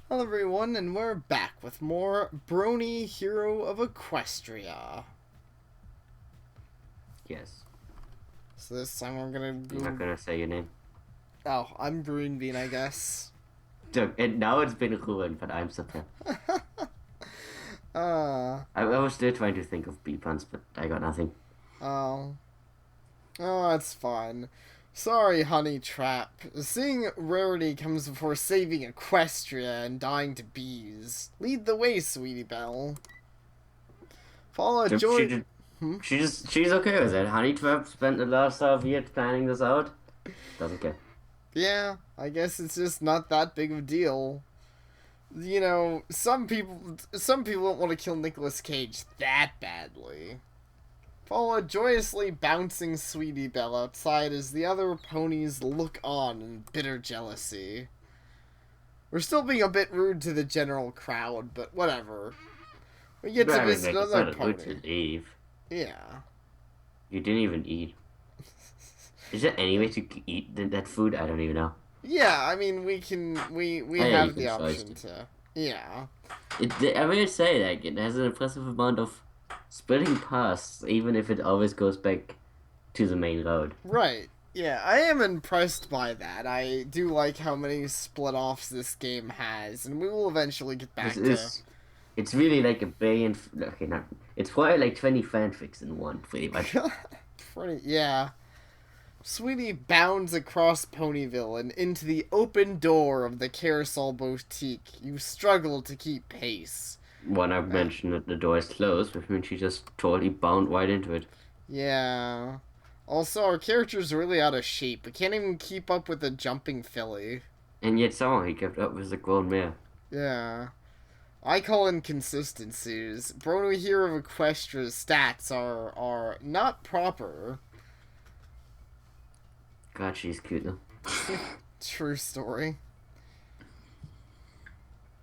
Hello everyone, and we're back with more Brony Hero of Equestria. Yes. So this time we're gonna I'm not go... gonna say your name. Oh, I'm Green Bean, I guess. So, and now it's been ruined, but I'm Sapare. uh, I was still trying to think of bee puns, but I got nothing. oh. Oh, that's fine. Sorry, Honey Trap. Seeing rarity comes before saving Equestria and dying to bees. Lead the way, Sweetie Belle. Follow So Joy... Hmm? she's okay with it. Honey Trap spent the last half year planning this out. Doesn't care. Yeah, I guess it's just not that big of a deal. You know, some people don't want to kill Nicolas Cage that badly. Follow a joyously bouncing Sweetie Belle outside as the other ponies look on in bitter jealousy. We're still being a bit rude to the general crowd, but whatever. We get to I mean, visit like, it's another not good to pony. leave. Yeah. You didn't even eat. Is there any way to eat that food? I don't even know. Yeah, I mean we Oh, yeah, you have can the choice option to. to. Yeah. I will say, like, it has an impressive amount of splitting paths, even if it always goes back to the main road. Right. Yeah, I am impressed by that. I do like how many split offs this game has, and we will eventually get This back to. is, it's really like a billion, okay, not, it's probably like 20 fanfics in one, pretty much. Pretty. Yeah. Sweetie bounds across Ponyville and into the open door of the Carousel Boutique. You struggle to keep pace. When I Uh, mentioned that the door is closed, which means she just totally bound right into it. yeah. Also, our character's really out of shape. We can't even keep up with the jumping filly. And yet somehow he kept up with the grown mare. Yeah. I call inconsistencies. Brony Hero of Equestria's stats are not proper. God, she's cute though. True story.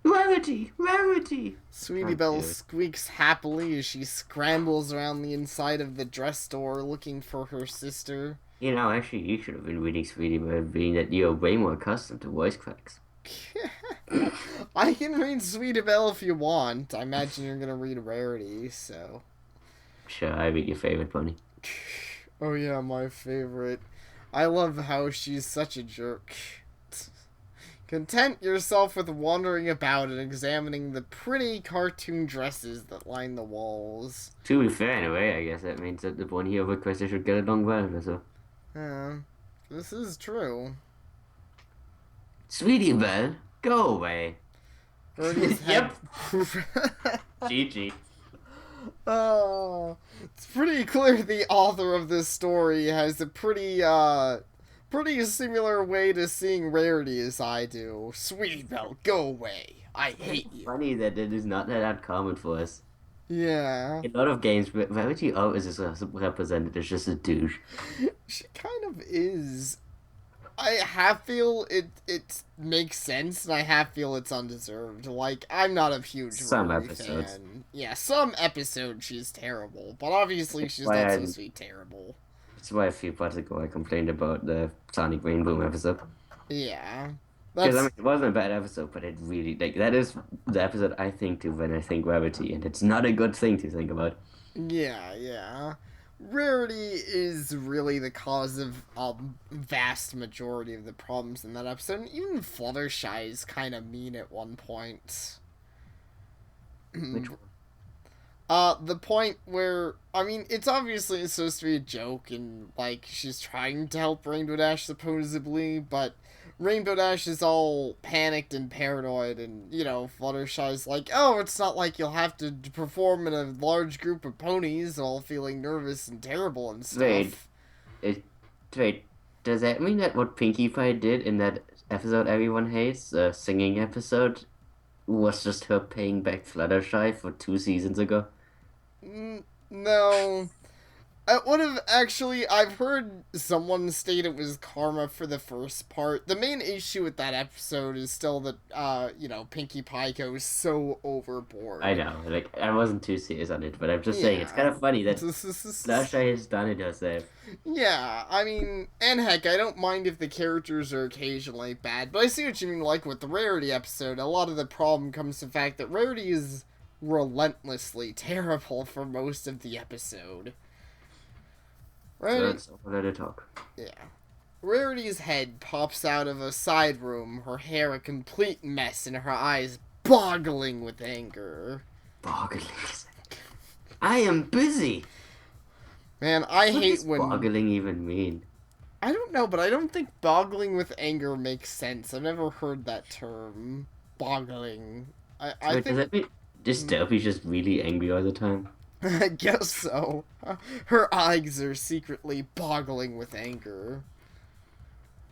Rarity! Rarity! Sweetie God Belle damn it. squeaks happily as she scrambles around the inside of the dress store looking for her sister. Actually, you should have been reading Sweetie Bird, being that you're way more accustomed to voice cracks. I can read Sweetie Belle if you want. I imagine you're gonna read Rarity, so. Sure, I read your favorite pony. Oh yeah, my favorite. I love how she's such a jerk. Content yourself with wandering about and examining the pretty cartoon dresses that line the walls. To be fair, in a way, I guess that means that the Brony Hero of Equestria should get along well with her. Yeah, this is true. Sweetie Belle, go away. Birdie's head. Yep. GG. Oh, it's pretty clear the author of this story has a pretty similar way to seeing Rarity as I do. Sweetie Belle, go away. I hate you. Funny that it is not that uncommon for us. Yeah. In a lot of games, Rarity always is represented as just a douche. She kind of is. I half feel it makes sense, and I half feel it's undeserved. Like, I'm not a huge Some Rarity episodes. fan. Yeah, some episodes she's terrible, but obviously she's Why not I, supposed to be terrible. That's why a few parts ago I complained about the Sonic Rainboom episode. Yeah. Because I That's mean, it wasn't a bad episode, but it really like that is the episode I think to when I think Rarity, and it's not a good thing to think about. yeah. Rarity is really the cause of a vast majority of the problems in that episode. And even Fluttershy is kind of mean at one point. Which one? The point where I mean, it's obviously supposed to be a joke, and like she's trying to help Rainbow Dash supposedly, but Rainbow Dash is all panicked and paranoid, and Fluttershy's like, "Oh, it's not like you'll have to perform in a large group of ponies, all feeling nervous and terrible and Wait, stuff." it wait. Does that mean that what Pinkie Pie did in that episode everyone hates, the singing episode, was just her paying back Fluttershy for 2 seasons ago? No, I would have actually. I've heard someone state it was karma for the first part. The main issue with that episode is still that, Pinkie Pie goes so I overboard. know, like, I wasn't too serious on it, but I'm just saying it's kind Yeah. of funny that Lasha has done it herself. Yeah, I mean, and heck, I don't mind if the characters are occasionally bad, but I see what you mean, like with the Rarity episode, a lot of the problem comes to the fact that Rarity is relentlessly terrible for most of the episode. So Rarity, it's over to talk. yeah. Rarity's head pops out of a side room, her hair a complete mess, and her eyes boggling with anger. Boggling. I am busy. Man, I What hate does when... boggling even mean? I don't know, but I don't think boggling with anger makes sense. I've never heard that term. Boggling. I Wait, does think... that mean just Delphi's just really angry all the time? I guess so. Her eyes are secretly boggling with anger.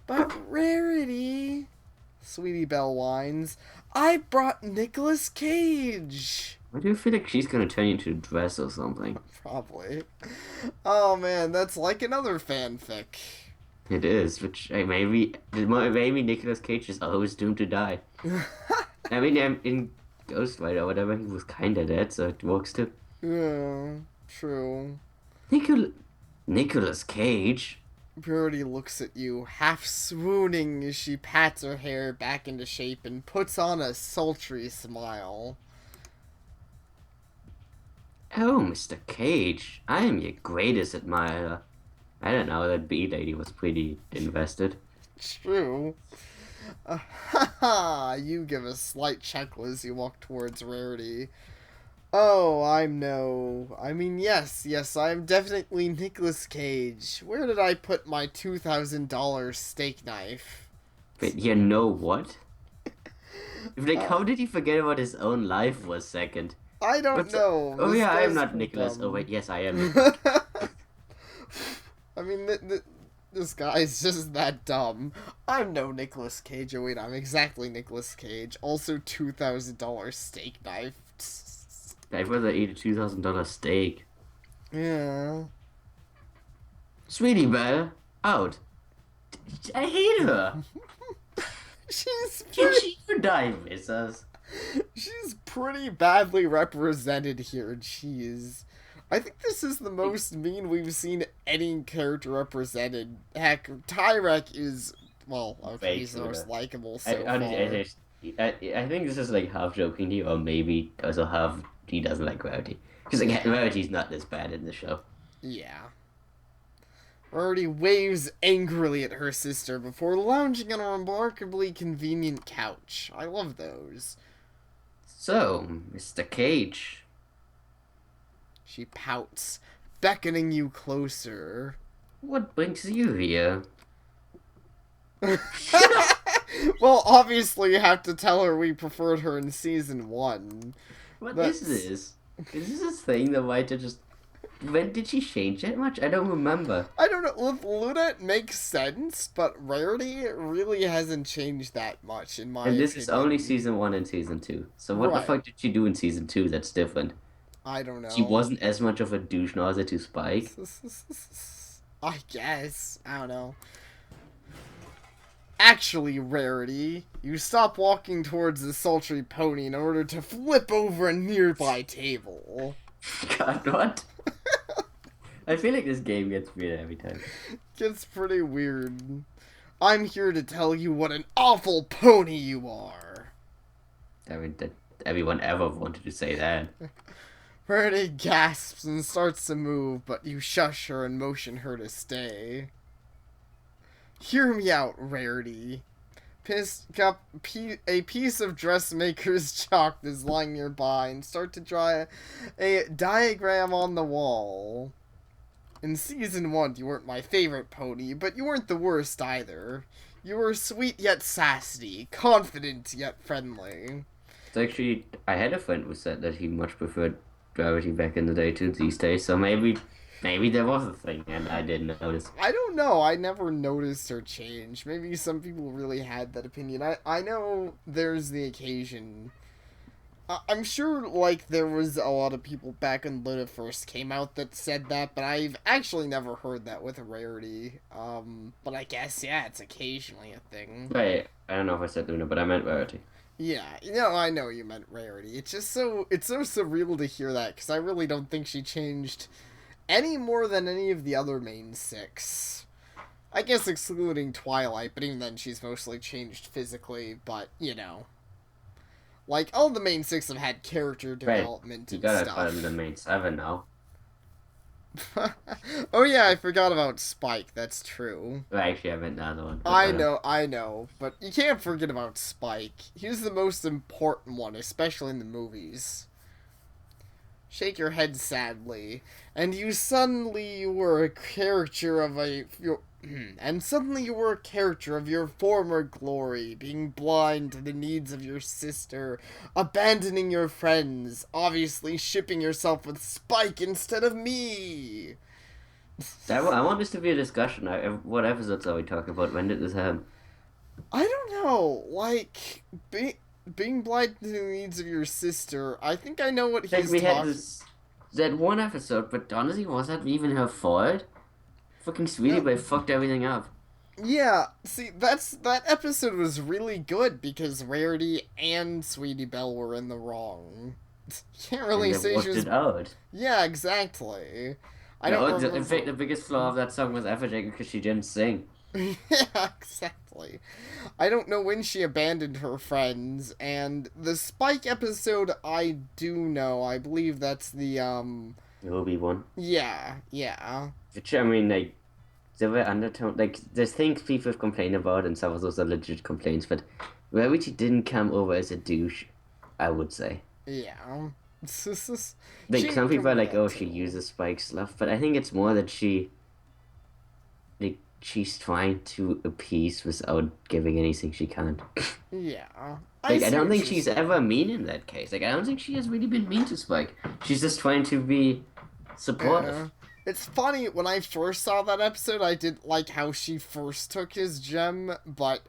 But Rarity... Sweetie Belle whines. I brought Nicolas Cage! I do feel like she's gonna turn you into a dress or something. Probably. Oh man, that's like another fanfic. It is, which maybe Nicolas Cage is always doomed to die. I mean, in Ghost Rider or whatever, he was kinda dead, so it works too. Yeah, true. Nicolas Cage? Brody looks at you, half swooning as she pats her hair back into shape and puts on a sultry smile. Oh, Mr. Cage, I am your greatest admirer. I don't know, that bee lady was pretty invested. True. Ha ha! You give a slight chuckle as you walk towards Rarity. Oh, yes, I'm definitely Nicolas Cage. Where did I put my $2,000 steak knife? But you know what? How did he forget about his own life for a second? I don't know. Oh This yeah, I am guy's not Nicholas. Oh dumb. wait, yes I am. I mean, this guy's just that dumb. I'm no Nicolas Cage. Oh wait, I'm exactly Nicolas Cage. Also $2,000 steak knife. I'd rather eat a $2,000 steak. Yeah. Sweetie Belle, out. I hate her. She's Can pretty, she even die, missus? she's pretty badly represented here. Jeez. I think this is the most mean we've seen any character represented. Heck, Tyrek is, well, okay, he's the most likable so far. I think this is like half jokingly, or maybe also half he doesn't like Rarity. Because like, Rarity's not this bad in the show. Yeah. Rarity waves angrily at her sister before lounging on a remarkably convenient couch. I love those. So, Mr. Cage. She pouts, beckoning you closer. What brings you here? Well, obviously you have to tell her we preferred her in season 1. What is this? Is this a thing that Vita just... When did she change that much? I don't remember. I don't know. With Luna, it makes sense, but Rarity really hasn't changed that much, in my opinion. And this is only season 1 and season 2. So what the fuck did she do in season 2 that's different? I don't know. She wasn't as much of a douche nozzle to Spike. I guess. I don't know. Actually, Rarity, you stop walking towards the sultry pony in order to flip over a nearby table. God, what? I feel like this game gets weird every time. Gets pretty weird. I'm here to tell you what an awful pony you are. I mean, that everyone ever wanted to say that. Rarity gasps and starts to move, but you shush her and motion her to stay. Hear me out, Rarity. Pick up a piece of dressmaker's chalk that's lying nearby and start to draw a diagram on the wall. In season 1, you weren't my favorite pony, but you weren't the worst either. You were sweet yet sassy, confident yet friendly. It's actually, I had a friend who said that he much preferred Gravity back in the day to these days, so maybe there was a thing and I didn't notice. I don't know. I never noticed her change. Maybe some people really had that opinion. I know there's the occasion. I'm sure, like, there was a lot of people back when Luna first came out that said that, but I've actually never heard that with Rarity. But I guess, yeah, it's occasionally a thing. Wait, I don't know if I said Luna, but I meant Rarity. Yeah, no, I know you meant Rarity. It's so surreal to hear that, because I really don't think she changed any more than any of the other main six. I guess excluding Twilight, but even then she's mostly changed physically, but, you know. Like, all the main six have had character development You and gotta stuff. put in the main 7 now. Oh yeah, I forgot about Spike, that's true. Well, actually, I meant the other one. I know, but you can't forget about Spike. He's the most important one, especially in the movies. Shake your head sadly, and you were a character of and suddenly you were a character of your former glory, being blind to the needs of your sister, abandoning your friends, obviously shipping yourself with Spike instead of me. I want this to be a discussion. What episodes are we talking about? When did this happen? I don't know, like, being blind to the needs of your sister, I think I know what Like, he's we had talking. that one episode, but honestly, was that even her fault? Fucking Sweetie No, Pie fucked everything up. yeah, see, that episode was really good because Rarity and Sweetie Belle were in the wrong. Can't And really they say she worked was. it out. Yeah, exactly. I don't No, in fact, remember. the biggest flaw of that song was Applejack because she didn't sing. Yeah, exactly. I don't know when she abandoned her friends, and the Spike episode I do know. I believe that's The Obi-Wan. Yeah, yeah. Which, I mean, like, there were undertone, like, there's things people have complained about, and some of those are legit complaints, but Rarity didn't come over as a douche, I would say. Yeah. Like, She some people are improved like, that oh, she too. uses Spike's stuff, but I think it's more that like, she's trying to appease without giving anything she can't. Yeah. I Like, I see don't what think you're she's ever saying. mean in that case. Like, I don't think she has really been mean to Spike. She's just trying to be supportive. It's funny, when I first saw that episode, I didn't like how she first took his gem, but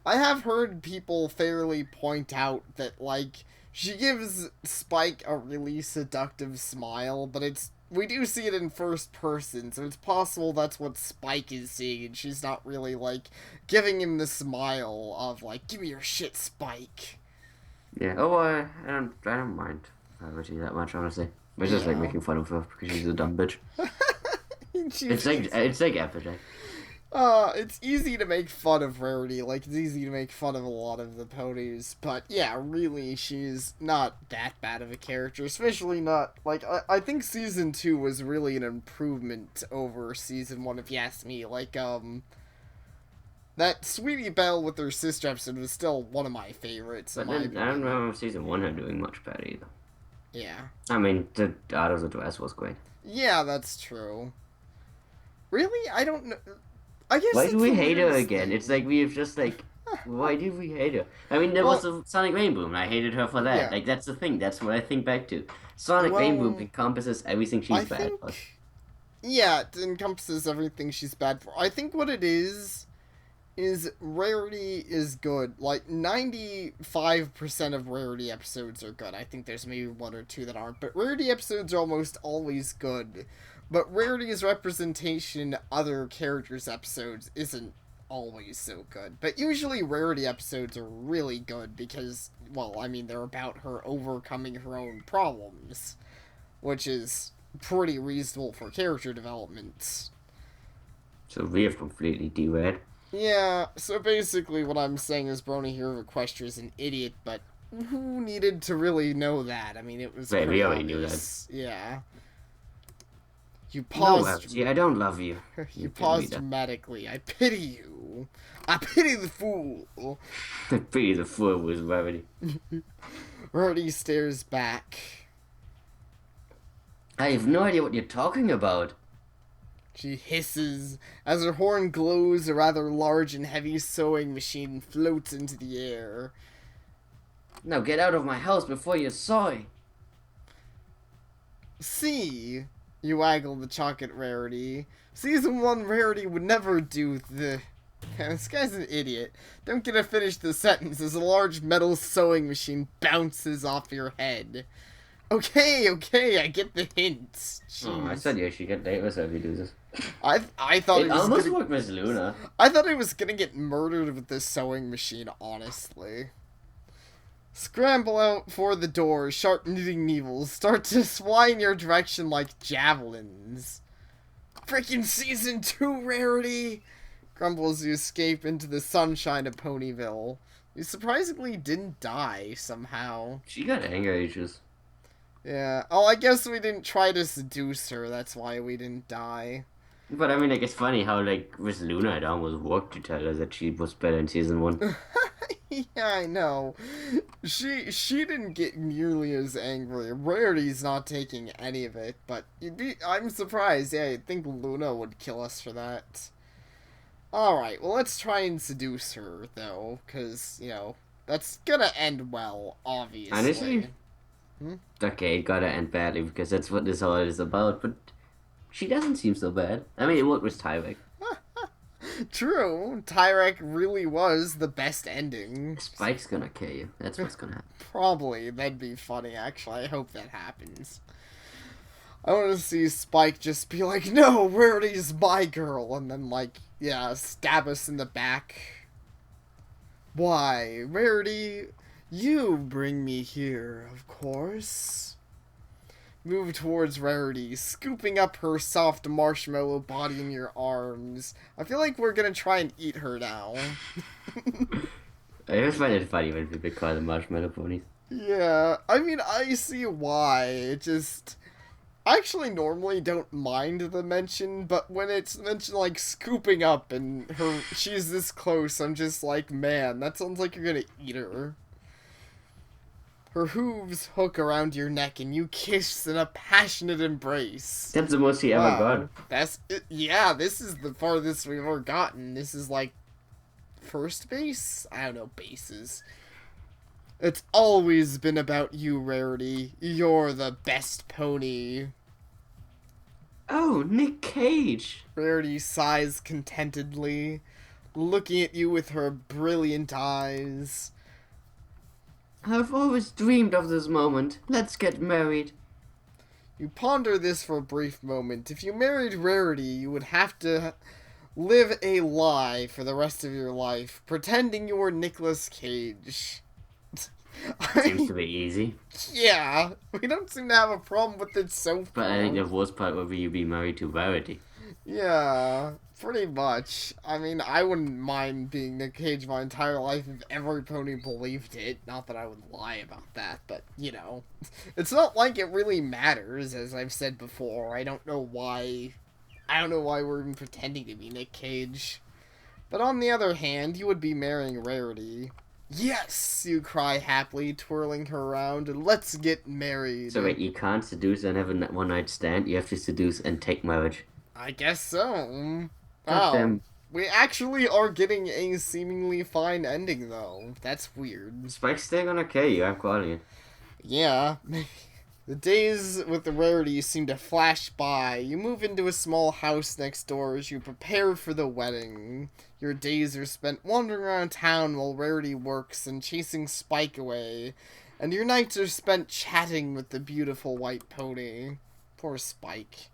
I have heard people fairly point out that, like, she gives Spike a really seductive smile, but we do see it in first person, so it's possible that's what Spike is seeing, and she's not really, like, giving him the smile of, like, give me your shit, Spike. Yeah. Oh, I don't mind Rarity that much, honestly. I just like Yeah. making fun of her because she's a dumb bitch. She's It's like Applejack. It's easy to make fun of Rarity, like, it's easy to make fun of a lot of the ponies, but yeah, really, she's not that bad of a character, especially not, like, I think Season 2 was really an improvement over Season 1, if you ask me, like, that Sweetie Belle with her sister episode was still one of my favorites, in But my then I don't opinion. remember season 1 her doing much better either. Yeah. I mean, the Art of the Dress was great. Yeah, that's true. Really? I don't know. I guess Why that's do we the hate her weirdest again? thing. It's like we've just like, why do we hate her? I mean, there was Well, a Sonic Rainboom, and I hated her for that. yeah. Like, that's the thing. That's what I think back to. Sonic Rainboom Well, encompasses everything I she's bad for. think, yeah, it encompasses everything she's bad for. I think what it is Rarity is good. Like 95% of Rarity episodes are good. I think there's maybe one or two that aren't, but Rarity episodes are almost always good. But Rarity's representation in other characters' episodes isn't always so good. But usually Rarity episodes are really good because, well, I mean, they're about her overcoming her own problems, which is pretty reasonable for character development. So we have completely derailed. Yeah, so basically what I'm saying is Brony Hero of Equestria is an idiot, but who needed to really know that? I mean, it was Wait, we pretty already knew that. obvious. Yeah. You No, paused. Algie, I don't love you. You You didn't read paused that. dramatically. I pity you. I pity the fool. Pretty the fool was Rarity. Rarity stares back. I have no idea what you're talking about. She hisses as her horn glows. A rather large and heavy sewing machine floats into the air. Now get out of my house before you're sorry. See, you waggle the chalk at Rarity. Season 1 Rarity would never do the... Man, this guy's an idiot. Don't get to finish the sentence as a large metal sewing machine bounces off your head. Okay, I get the hint. Jeez. Oh, I said you should get Davis if you do this. I thought It almost worked with Luna. I thought he was gonna get murdered with this sewing machine, honestly. Scramble out for the door, sharp knitting needles start to fly in your direction like javelins. Freaking Season 2 rarity! Grumble as you escape into the sunshine of Ponyville. You surprisingly didn't die, somehow. She got anger issues. Yeah. Oh, I guess we didn't try to seduce her, that's why we didn't die. But I mean, like, it's funny how, like, with Luna, it almost worked to tell her that she was better in Season 1. Yeah, I know. She didn't get nearly as angry. Rarity's not taking any of it, but I'm surprised. Yeah, you'd think Luna would kill us for that. Alright, well, let's try and seduce her, though, because, you know, that's gonna end well, obviously. Honestly, okay, it gotta end badly, because that's what this all is about, but she doesn't seem so bad. I mean, it worked with Tyrek. True, Tyrek really was the best ending. Spike's gonna kill you. That's what's gonna happen. Probably. That'd be funny, actually. I hope that happens. I want to see Spike just be like, no, Rarity's my girl, and then, like, yeah, stab us in the back. Why, Rarity, you bring me here, of course. Move towards Rarity, scooping up her soft marshmallow body in your arms. I feel like we're gonna try and eat her now. I just find it funny when people call them marshmallow ponies. Yeah, I mean, I see why. It just... I actually normally don't mind the mention, but when it's mentioned, like, scooping up and she's this close, I'm just like, man, that sounds like you're gonna eat her. Her hooves hook around your neck and you kiss in a passionate embrace. That's the most he ever got. That's it. Yeah, this is the farthest we've ever gotten. This is like first base? I don't know, bases. It's always been about you, Rarity. You're the best pony. Oh, Nick Cage. Rarity sighs contentedly, looking at you with her brilliant eyes. I've always dreamed of this moment. Let's get married. You ponder this for a brief moment. If you married Rarity, you would have to live a lie for the rest of your life, pretending you were Nicolas Cage. Seems to be easy. Yeah, we don't seem to have a problem with it so far. But I think the worst part would be you be married to Rarity. Yeah, pretty much. I mean, I wouldn't mind being Nick Cage my entire life if every pony believed it. Not that I would lie about that, but, you know. It's not like it really matters, as I've said before. I don't know why we're even pretending to be Nick Cage. But on the other hand, you would be marrying Rarity. Yes, you cry happily, twirling her around, and let's get married. So wait, you can't seduce and have a one-night stand. You have to seduce and take marriage. I guess so. Wow. We actually are getting a seemingly fine ending, though. That's weird. Spike's still gonna kill you, I'm calling it. Yeah. The days with the Rarity seem to flash by. You move into a small house next door as you prepare for the wedding. Your days are spent wandering around town while Rarity works and chasing Spike away. And your nights are spent chatting with the beautiful white pony. Poor Spike.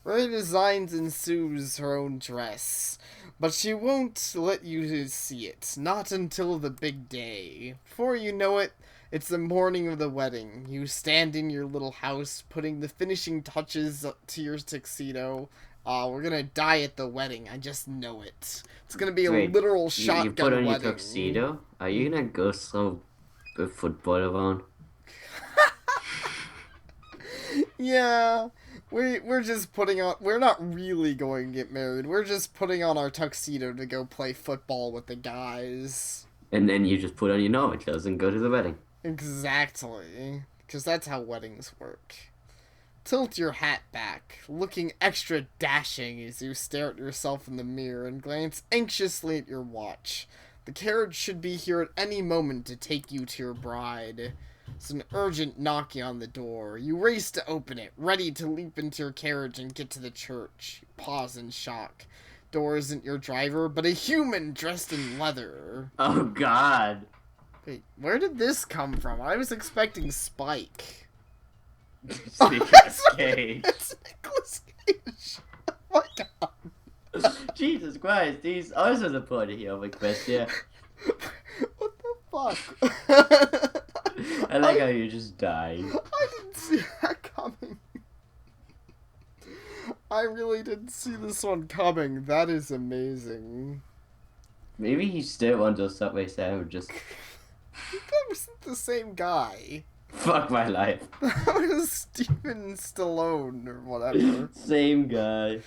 Rarity designs and sews her own dress, but she won't let you see it, not until the big day. Before you know it, it's the morning of the wedding. You stand in your little house, putting the finishing touches to your tuxedo. We're gonna die at the wedding, I just know it. It's gonna be a literal shotgun you put on wedding. Your tuxedo? Are you gonna go throw a football around? Yeah. We're just putting on... We're not really going to get married. We're just putting on our tuxedo to go play football with the guys. And then you just put on your normal clothes and go to the wedding. Exactly. Because that's how weddings work. Tilt your hat back, looking extra dashing as you stare at yourself in the mirror and glance anxiously at your watch. The carriage should be here at any moment to take you to your bride. It's an urgent knocking on the door. You race to open it, ready to leap into your carriage and get to the church. You pause in shock. door isn't your driver, but a human dressed in leather. Oh God. Wait, where did this come from? I was expecting Spike. It's Nicolas Cage. It's Nicolas Cage. Oh my god. Jesus Christ, he's also the Brony Hero of Equestria. What the fuck? I like how you just died. I didn't see that coming. I really didn't see this one coming. That is amazing. Maybe he still wants those Subway sandwiches. That wasn't the same guy. Fuck my life. That was Steven Stallone or whatever. Same guy.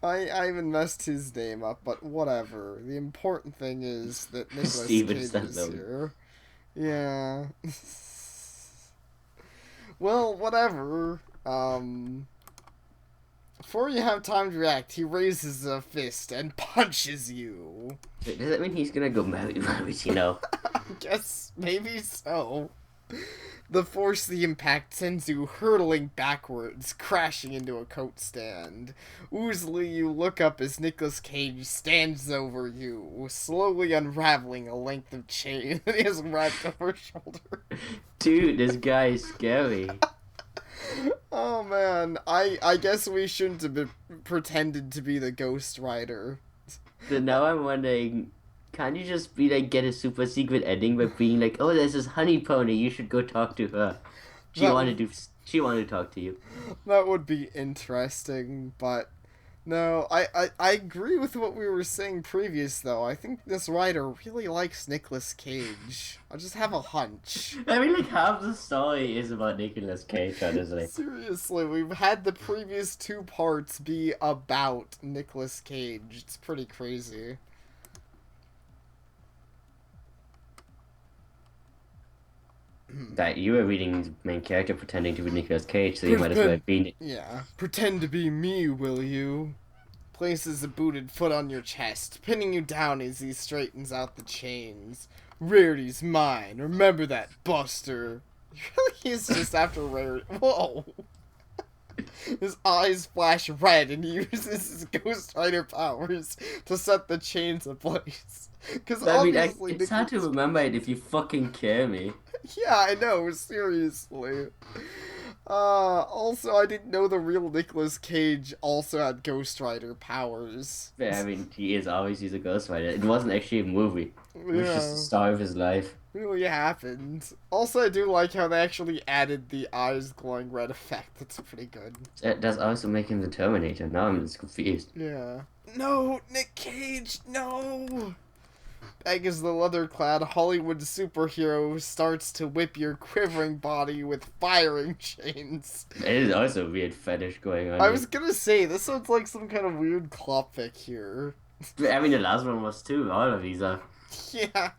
I even messed his name up, but whatever. The important thing is that Nicolas Steven Cage is Stallone. here. Yeah. Well, whatever. Before you have time to react, he raises a fist and punches you. Wait, does that mean he's gonna go marry Marino? I guess maybe so. The force of the impact sends you hurtling backwards, crashing into a coat stand. Oozily, you look up as Nicolas Cage stands over you, slowly unraveling a length of chain that he has wrapped over his shoulder. Dude, this guy is scary. Oh man, I guess we shouldn't have been pretended to be the Ghost Rider. So now I'm wondering, can't you just be like, get a super secret ending by being like, oh, there's this honey pony, you should go talk to her. She wanted to talk to you. That would be interesting, but no, I agree with what we were saying previous though. I think this writer really likes Nicolas Cage. I just have a hunch. I mean, like, half the story is about Nicolas Cage, honestly. Seriously, we've had the previous 2 parts be about Nicolas Cage. It's pretty crazy. That you were reading the main character pretending to be Nicolas Cage, so you might as well have been it. Yeah. Pretend to be me, will you? Places a booted foot on your chest, pinning you down as he straightens out the chains. Rarity's mine. Remember that, Buster. He's just after Rarity. Whoa. His eyes flash red and he uses his Ghost Rider powers to set the chains ablaze. Because obviously, it's hard to remember it if you fucking kill me. Yeah, I know, seriously. Also, I didn't know the real Nicolas Cage also had Ghost Rider powers. Yeah, I mean, he's a Ghost Rider. It wasn't actually a movie. It was Yeah. just the story of his life. Really happened. Also, I do like how they actually added the eyes glowing red effect. That's pretty good. That does also make him the Terminator. Now I'm just confused. Yeah. No, Nick Cage, no! Egg as the leather-clad Hollywood superhero starts to whip your quivering body with firing chains. It is also a weird fetish going on. I was gonna say, this sounds like some kind of weird clopfic here. I mean, the last one was too. All of these are. Yeah.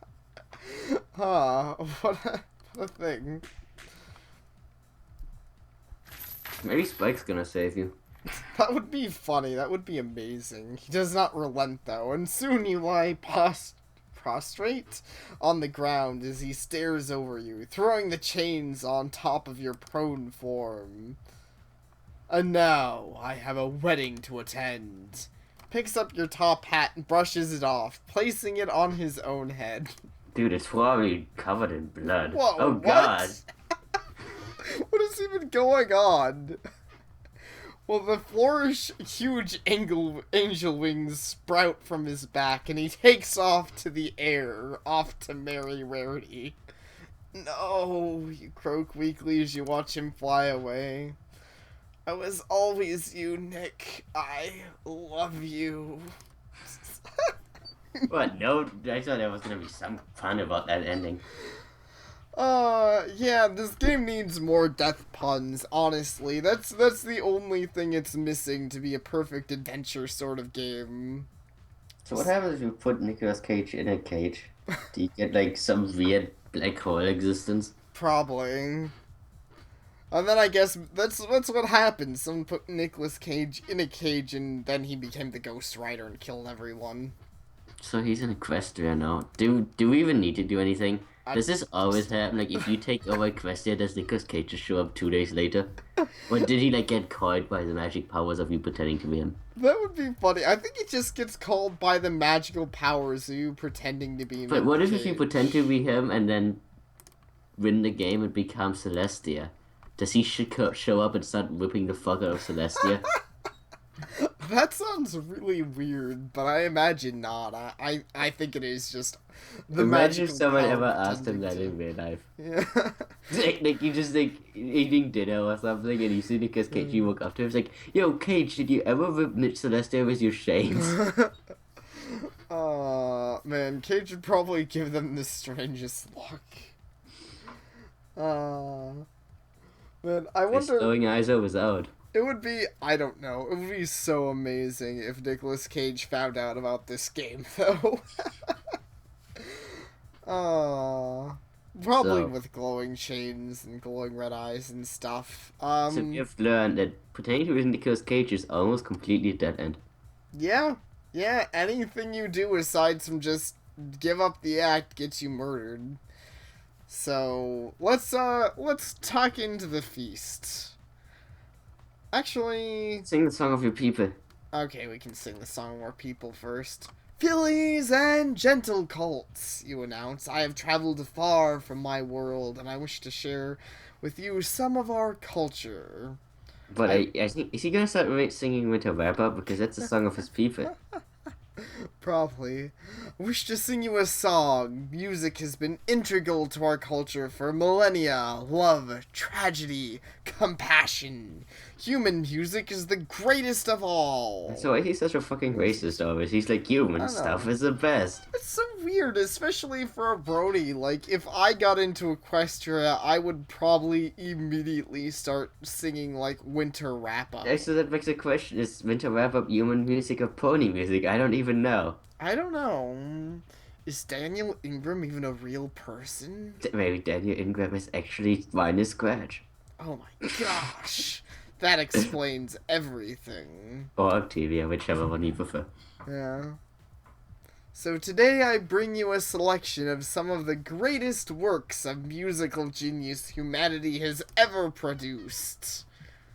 Huh, what a thing. Maybe Spike's gonna save you. That would be funny, that would be amazing. He does not relent though, and soon you lie prostrate on the ground as he stares over you, throwing the chains on top of your prone form. And now, I have a wedding to attend. Picks up your top hat and brushes it off, placing it on his own head. Dude, it's probably covered in blood. Whoa, oh what? God. What is even going on? Well, the flourish huge angel wings sprout from his back, and he takes off to the air, off to marry Rarity. No, you croak weakly as you watch him fly away. I was always you, Nick. I love you. What? No, I thought there was gonna be some fun about that ending. Yeah, this game needs more death puns, honestly. That's the only thing it's missing to be a perfect adventure sort of game. So what happens if you put Nicolas Cage in a cage? Do you get, like, some weird black hole existence? Probably. And then I guess that's what happened. Someone put Nicolas Cage in a cage and then he became the Ghost Rider and killed everyone. So he's in Equestria now. Do we even need to do anything? Does this always happen? Like, if you take over Equestria, does Nicolas Cage just show up 2 days later? Or did he, like, get caught by the magic powers of you pretending to be him? That would be funny. I think he just gets called by the magical powers of you pretending to be But Nick what if you Cage. pretend to be him and then win the game and become Celestia? Does he show up and start whipping the fuck out of Celestia? That sounds really weird, but I imagine not. I think it is just the Imagine if magical someone power ever asked him pretending that to- in real life. Yeah. Like you just like eating dinner or something and you see Nicolas Cage, you walk up to him, it's like, yo, Cage, did you ever whip Celestia with your shades? Man, Cage would probably give them the strangest look. Man, I His wonder. glowing eyes are without. It would be, I don't know, it would be so amazing if Nicolas Cage found out about this game, though. Probably So- with glowing chains and glowing red eyes and stuff. So we have learned that pretending to be Nicolas Cage is almost completely a dead end. Yeah, anything you do aside from just give up the act gets you murdered. So, let's tuck into the feast. Actually, Sing the song of your people. okay, we can sing the song More People first. Fillies and gentle colts, you announce. I have traveled far from my world, and I wish to share with you some of our culture. But I think, is he gonna start singing Winter Wrap Up? Because that's the song of his people. Probably. I wish to sing you a song. Music has been integral to our culture for millennia. Love, tragedy, compassion. Human music is the greatest of all. So why is he such a fucking racist always? He's like, human I stuff know. is the best. It's so weird, especially for a Brony. Like, if I got into Equestria, I would probably immediately start singing, like, Winter Wrap-Up. Yeah, so that makes a question, is Winter Wrap Up human music or pony music? I don't even know. I don't know. Is Daniel Ingram even a real person? Maybe Daniel Ingram is actually Minus Scratch. Oh my gosh. That explains everything. Or Octavia, whichever one you prefer. Yeah. So today I bring you a selection of some of the greatest works of musical genius humanity has ever produced.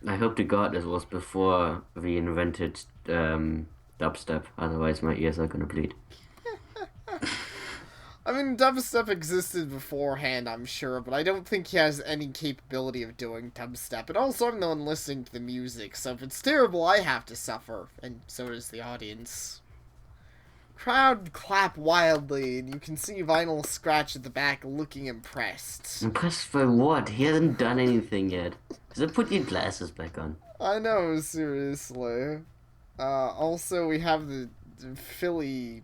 I hope to God this was before we invented dubstep, otherwise my ears are gonna bleed. I mean, dubstep existed beforehand, I'm sure, but I don't think he has any capability of doing dubstep. And also, I'm the one listening to the music, so if it's terrible, I have to suffer, and so does the audience. Crowd clap wildly, and you can see Vinyl Scratch at the back looking impressed. Impressed by what? He hasn't done anything yet. So put your glasses back on. I know, seriously. Also, we have the Philly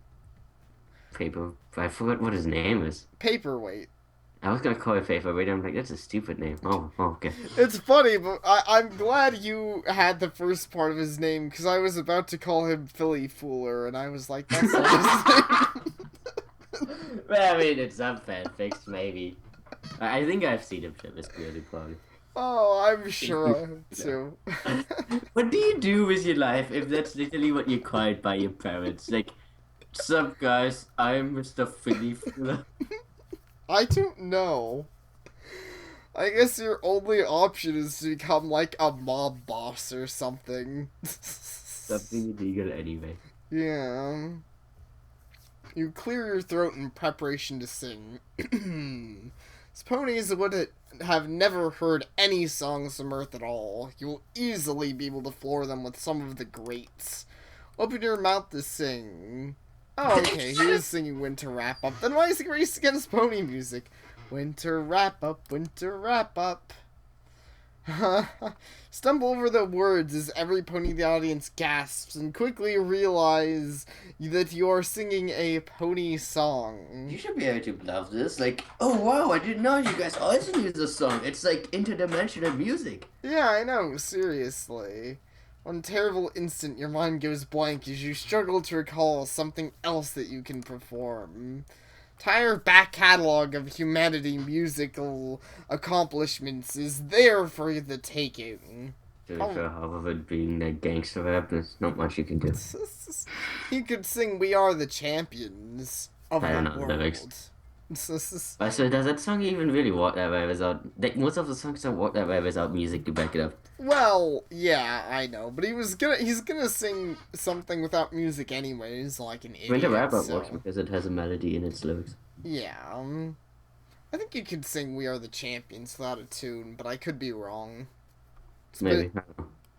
Paper. I forgot what his name is. Paperweight. I was gonna call it Paperweight. I'm like, that's a stupid name. Oh, okay. It's funny, but I'm glad you had the first part of his name, because I was about to call him Philly Fooler, and I was like, that's not his name. Well, I mean, it's some fan fixed, maybe. I think I've seen him ship this clearly, probably. Oh, I'm sure I have too. What do you do with your life if that's literally what you're called by your parents? Like, sup guys, I'm Mr. Philly Fuller. I don't know. I guess your only option is to become like a mob boss or something. Something illegal anyway. Yeah. You clear your throat in preparation to sing. Ponies would have never heard any songs from Earth at all. You will easily be able to floor them with some of the greats. Open your mouth to sing. Oh, okay, he is singing Winter Wrap Up. Then why is he race against pony music? Winter Wrap Up, Winter Wrap Up. Stumble over the words as every pony in the audience gasps and quickly realize that you are singing a pony song. You should be able to love this. Like, oh wow, I didn't know you guys also use this song. It's like interdimensional music. Yeah, I know, seriously. One terrible instant, your mind goes blank as you struggle to recall something else that you can perform. Entire back catalog of humanity musical accomplishments is there for the taking. To be fair, however, being a gangster rap, there's not much you can do. He could sing "We Are the Champions" of I the don't know the world. lyrics. So does that song even really work that way without? Like most of the songs don't work that way without music to back it up. Well, yeah, I know, but he's gonna sing something without music anyways, like an I mean, the idiot. rap up works So because it has a melody in its lyrics. yeah, I think you could sing "We Are the Champions" without a tune, but I could be wrong. It's a Maybe. bit,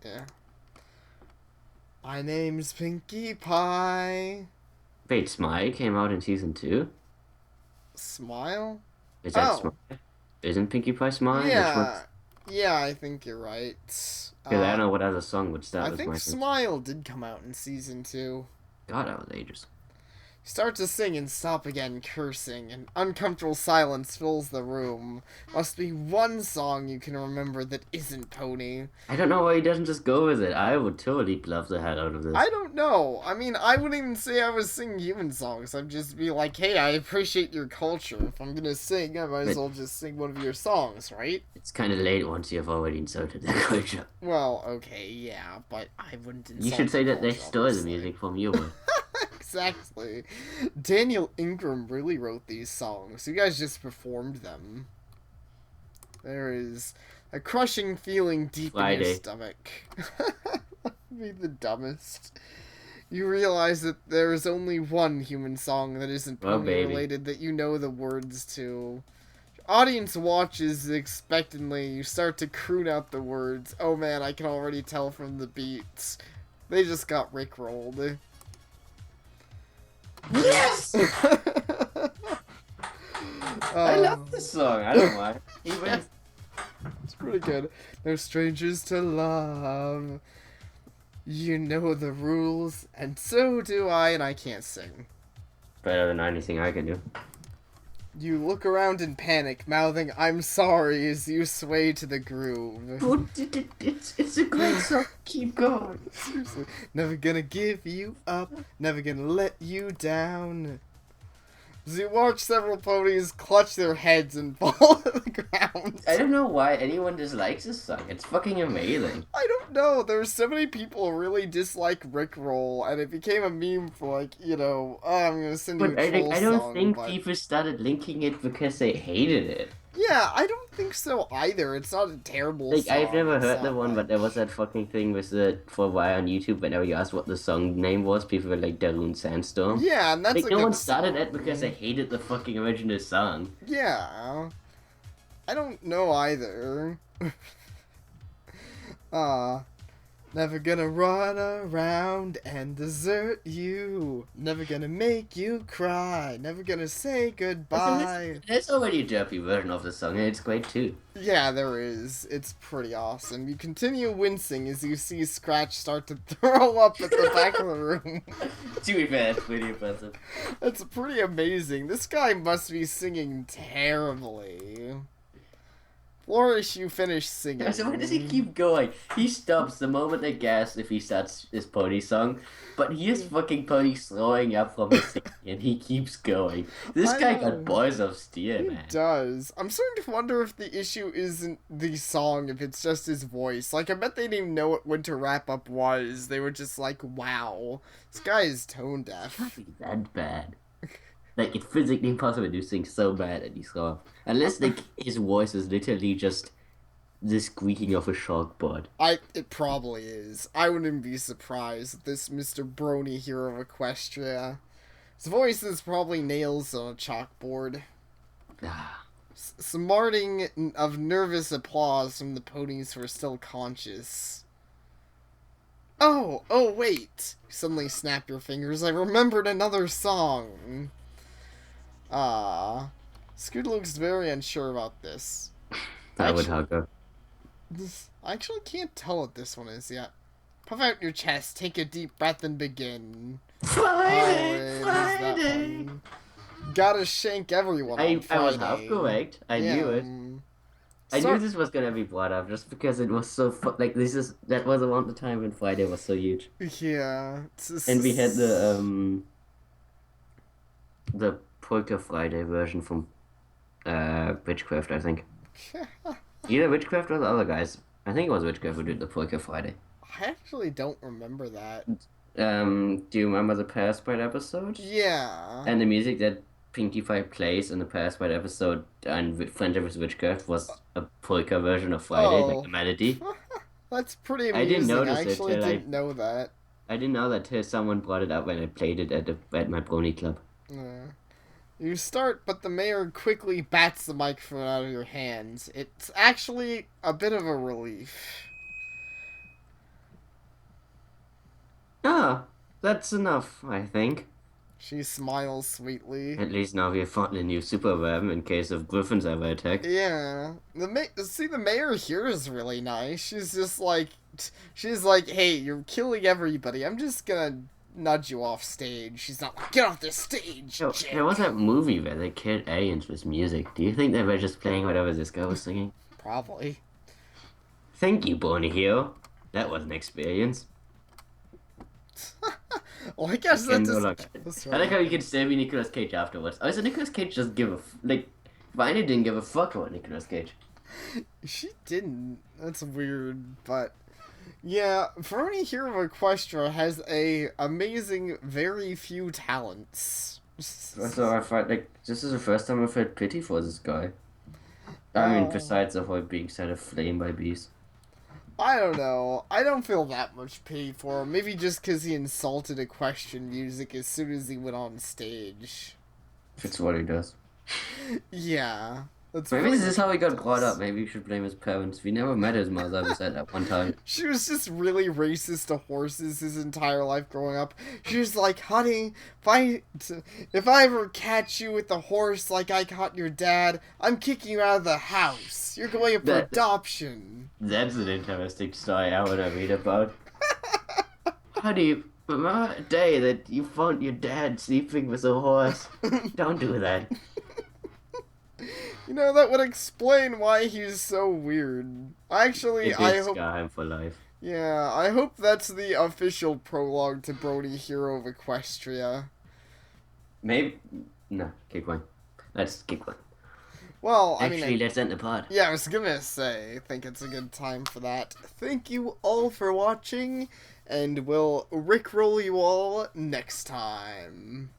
yeah. My name's Pinkie Pie. Wait, Smile came out in season 2? Smile? Is that Oh, Smile? Isn't Pinkie Pie Smile? Which one? yeah. Yeah, I think you're right. Because I don't know what other song would start I with think my name. Smile did come out in season 2. God, that was ages. Start to sing and stop again, cursing. An uncomfortable silence fills the room. Must be one song you can remember that isn't Pony. I don't know why he doesn't just go with it. I would totally love the hell out of this. I don't know. I mean, I wouldn't even say I was singing human songs. I'd just be like, hey, I appreciate your culture. If I'm gonna sing, I might as But well just sing one of your songs, right? it's kind of late once you've already insulted the culture. Well, okay, yeah, but I wouldn't insult You should say the that they culture, stole the obviously. music from you. But Exactly. Daniel Ingram really wrote these songs. You guys just performed them. There is a crushing feeling deep in your Friday. stomach. Be the dumbest. You realize that there is only one human song that isn't Oh, pony baby. related that you know the words to. Audience watches expectantly. You start to croon out the words. Oh man, I can already tell from the beats. They just got rickrolled. Yes! I love this song. I don't mind. Even It's pretty good. No strangers to love. You know the rules, and so do I, and I can't sing. better than anything I can do. You look around in panic, mouthing, I'm sorry, as you sway to the groove. It's a great song. Keep going. Seriously. Never gonna give you up, never gonna let you down. As you watch several ponies clutch their heads and fall to the ground. I don't know why anyone dislikes this song. It's fucking amazing. I don't know. There's so many people who really dislike Rickroll, and it became a meme for like, oh, I'm gonna send you But a troll I don't song. think But people started linking it because they hated it. yeah, I don't think so either. It's not a terrible Like, song. I've never It's heard the not one, but there was that fucking thing with the for a while on YouTube. Whenever you asked what the song name was, people were like Darude Sandstorm. Yeah, and that's Like, a no good one started song. it because they hated the fucking original song. Yeah, I don't know either. Never gonna run around and desert you. Never gonna make you cry. Never gonna say goodbye. There's already a derpy version of the song, and it's great too. Yeah, there is. It's pretty awesome. You continue wincing as you see Scratch start to throw up at the back of the room. To be fair, it's pretty impressive. That's pretty amazing. This guy must be singing terribly. Flourish, you finish singing. So why does he keep going? He stops the moment they guess if he starts his pony song, but he is fucking pony throwing up from his singing, and he keeps going. This I guy know. got balls of steel, He man. does. I'm starting to wonder if the issue isn't the song, if it's just his voice. Like, I bet they didn't even know what Winter Wrap Up was. They were just like, wow, this guy is tone deaf. Can't be that bad. Like, it's physically impossible to sing so bad and he's off. Unless, like, his voice is literally just the squeaking of a chalkboard. It probably is. I wouldn't be surprised if this Mr. Brony Hero of Equestria. His voice is probably nails on a chalkboard. Ah. Smarting of nervous applause from the ponies who are still conscious. Oh, wait. You suddenly snap your fingers. I remembered another song. Scoot looks very unsure about this. I would hug her. I actually can't tell what this one is yet. Puff out your chest, take a deep breath, and begin. Friday, Friday. Gotta shank everyone on I was Friday. half correct. I knew it. I knew this was gonna be brought up just because it was so that was around the time when Friday was so huge. Yeah. And we had the Polka Friday version from Witchcraft, I think. Either Witchcraft or the other guys. I think it was Witchcraft who did the Polka Friday. I actually don't remember that. Do you remember the Parasite episode? Yeah. And the music that Pinkie Pie Plays in the past, but episode and Friendship with Witchcraft was a polka version of Friday, like the Oh, melody. that's pretty I didn't amusing. I notice it actually till didn't know that. I didn't know that till someone brought it up when I played it at my Brony club. You start, but the mayor quickly bats the microphone out of your hands. It's actually a bit of a relief. Ah, that's enough, I think. She smiles sweetly. At least now we've found a new super weapon in case of griffins ever attack. Yeah, the mayor here is really nice. She's like, hey, you're killing everybody. I'm just gonna nudge you off stage. She's not like, get off this stage. So, there was that movie where they killed aliens with music. Do you think they were just playing whatever this guy was singing? Probably. Thank you, Brony Hero. That was an experience. Well, I guess And that's I like how you can still be Nicolas Cage afterwards. Oh, so Nicolas Cage just give a like. Vine didn't give a fuck about Nicolas Cage. She didn't. That's weird, but yeah, Brony Hero of Equestria has a amazing, very few talents. So I find like this is the first time I've felt pity for this guy. I mean, besides the whole being set aflame by bees. I don't know. I don't feel that much pity for him. Maybe just because he insulted equestrian music as soon as he went on stage. It's what he does. Yeah. That's Maybe really this is how he got ridiculous. brought up. Maybe we should blame his parents. We never met his mother. We said that one time. She was just really racist to horses his entire life growing up. She was like, honey, if I ever catch you with the horse like I caught your dad, I'm kicking you out of the house. You're going up for adoption. That's an interesting story I want to read about. Honey, remember a day that you found your dad sleeping with a horse? Don't do that. You know, that would explain why he's so weird. Actually, I hope... scar him for life. Yeah, I hope that's the official prologue to Brony Hero of Equestria. Maybe... No, keep going. Let's keep going. Well, Actually, let's end the pod. Yeah, I was gonna say, I think it's a good time for that. Thank you all for watching, and we'll rickroll you all next time.